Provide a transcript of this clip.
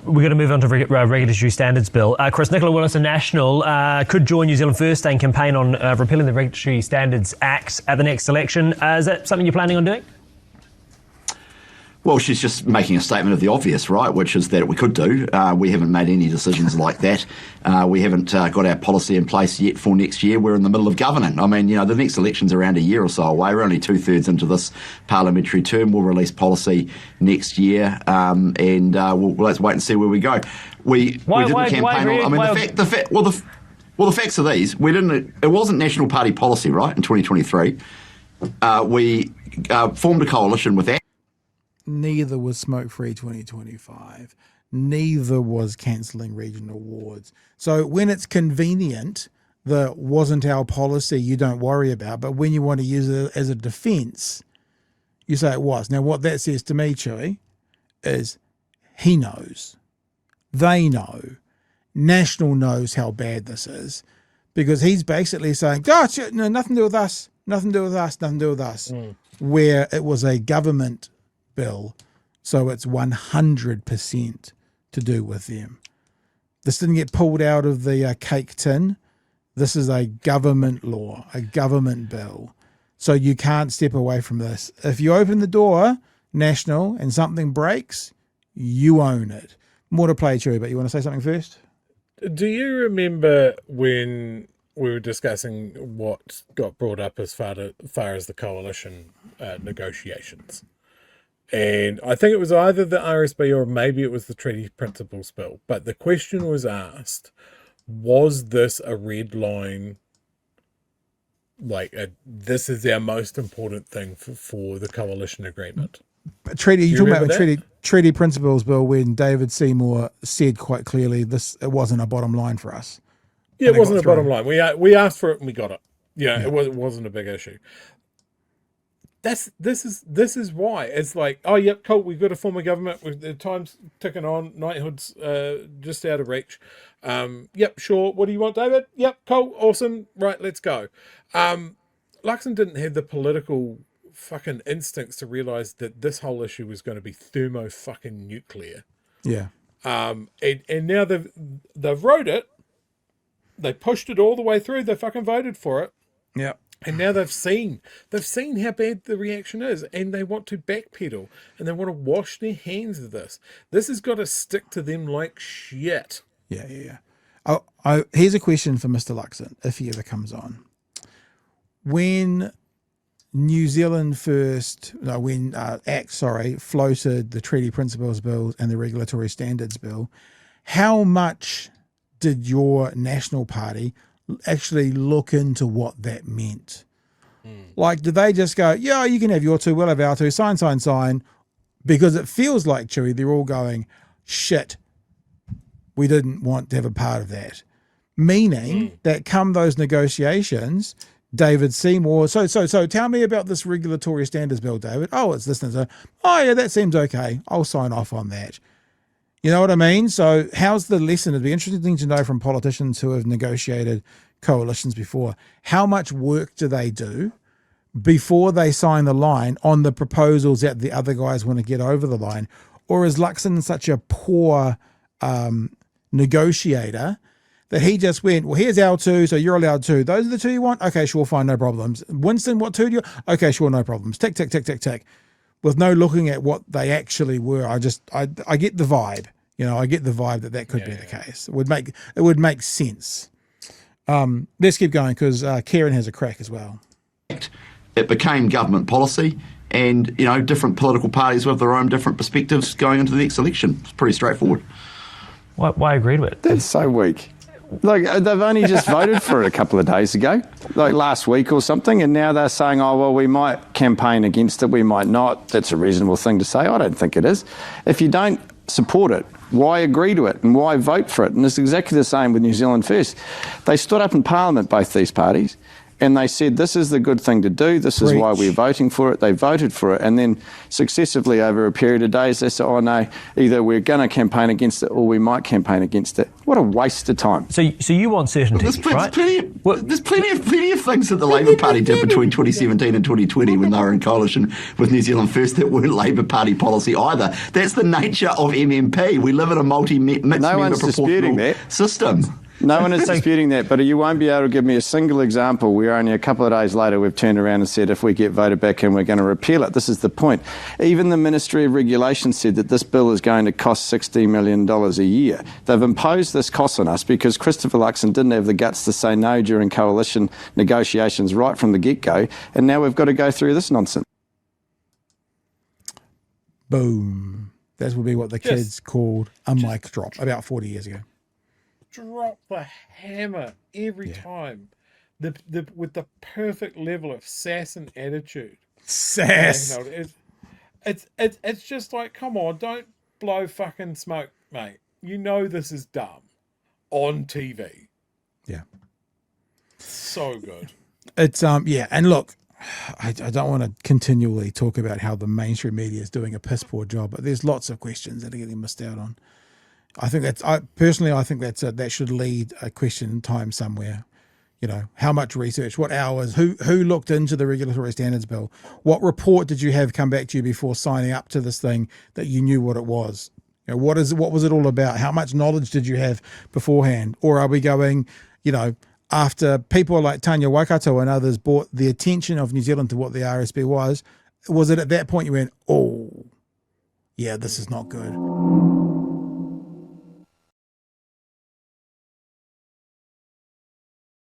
We're going to move on to regulatory standards bill. Chris, Nicola Willison National could join New Zealand First and campaign on repealing the Regulatory Standards Act at the next election. Is that something you're planning on doing? Well, she's just making a statement of the obvious, right, which is that we could do. We haven't made any decisions like that. We haven't got our policy in place yet for next year. We're in the middle of governing. I mean, the next election's around a year or so away. We're only 2/3 into this parliamentary term. We'll release policy next year, and let's wait and see where we go. We didn't campaign on. I mean, the facts are these. It wasn't National Party policy, right, in 2023. We formed a coalition with that. Neither was smoke-free 2025. Neither was cancelling regional wards. So when it's convenient, that wasn't our policy, you don't worry about. But when you want to use it as a defence, you say it was. Now, what that says to me, Chewie, is he knows. They know. National knows how bad this is. Because he's basically saying, gosh, no, nothing to do with us, nothing to do with us, nothing to do with us. Where it was a government bill, so it's 100% to do with them. This didn't get pulled out of the cake tin. This is a government law, a government bill. So you can't step away from this. If you open the door, National, and something breaks, you own it. More to play, Chewie, but you want to say something first? Do you remember when we were discussing what got brought up as far as the coalition negotiations? And I think it was either the RSB or maybe it was the Treaty Principles Bill. But the question was asked, was this a red line? This is our most important thing for the coalition agreement. You're talking about the Treaty Principles Bill when David Seymour said quite clearly it wasn't a bottom line for us. Yeah, it wasn't a bottom line. We asked for it and we got it. It wasn't a big issue. This is why it's like, oh yep, cool, we've got to form a government, the time's ticking on, knighthood's just out of reach. Yep, sure, what do you want, David? Yep, cool, awesome, right, let's go. Luxon didn't have the political fucking instincts to realize that this whole issue was going to be thermo fucking nuclear. Yeah. And now they've wrote it, they pushed it all the way through, they fucking voted for it. Yeah. And now they've seen how bad the reaction is, and they want to backpedal, and they want to wash their hands of this. This has got to stick to them like shit. Yeah. Here's a question for Mr. Luxon, if he ever comes on. When New Zealand First, floated the Treaty Principles Bill and the Regulatory Standards Bill, how much did your National Party actually look into what that meant? Like, did they just go, yeah, you can have your two, we'll have our two, sign, because it feels like, Chewie, they're all going, shit, we didn't want to have a part of that. Meaning that come those negotiations, David Seymour, so tell me about this Regulatory Standards Bill, David. Oh, it's this and that. Oh yeah, that seems okay, I'll sign off on that. You know what I mean? So how's the lesson? It'd be interesting to know from politicians who have negotiated coalitions before. How much work do they do before they sign the line on the proposals that the other guys want to get over the line? Or is Luxon such a poor negotiator that he just went, well, here's our two, so you're allowed two. Those are the two you want? Okay, sure, fine, no problems. Winston, what two do you? Okay, sure, no problems. Tick, tick, tick, tick, tick. With no looking at what they actually were. I get the vibe. I get the vibe that could be the case. It would make sense. Let's keep going because Kieran has a crack as well. It became government policy, and different political parties with their own different perspectives going into the next election. It's pretty straightforward. Why agreed with it? That's so weak. Like, they've only just voted for it a couple of days ago, like last week or something, and now they're saying, oh, well, we might campaign against it, we might not. That's a reasonable thing to say. I don't think it is. If you don't support it, why agree to it and why vote for it? And it's exactly the same with New Zealand First. They stood up in Parliament, both these parties, And they said, this is the good thing to do. This is why we're voting for it. They voted for it. And then successively over a period of days, they said, oh, no, either we're going to campaign against it or we might campaign against it. What a waste of time. So you want certainty, right? There's plenty of things that the Labour Party did between 2017 and 2020 when they were in coalition with New Zealand First that weren't Labour Party policy either. That's the nature of MMP. We live in a mixed member proportional system. No one is disputing that, but you won't be able to give me a single example where only a couple of days later we've turned around and said if we get voted back in, we're going to repeal it. This is the point. Even the Ministry of Regulation said that this bill is going to cost $60 million a year. They've imposed this cost on us because Christopher Luxon didn't have the guts to say no during coalition negotiations right from the get-go, and now we've got to go through this nonsense. Boom. That would be what the kids called a mic drop about 40 years ago. Drop the hammer every time, with the perfect level of sass and attitude. Sass. It's just like, come on, don't blow fucking smoke, mate. You know this is dumb on TV. Yeah, so good. It's and look, I don't want to continually talk about how the mainstream media is doing a piss poor job, but there's lots of questions that are getting missed out on. I think that should lead a question time somewhere. You know, how much research, what hours, who looked into the Regulatory Standards Bill? What report did you have come back to you before signing up to this thing that you knew what it was? You know, what was it all about? How much knowledge did you have beforehand? Or are we going, you know, after people like Tanya Waikato and others brought the attention of New Zealand to what the RSB was it at that point you went, oh, yeah, this is not good?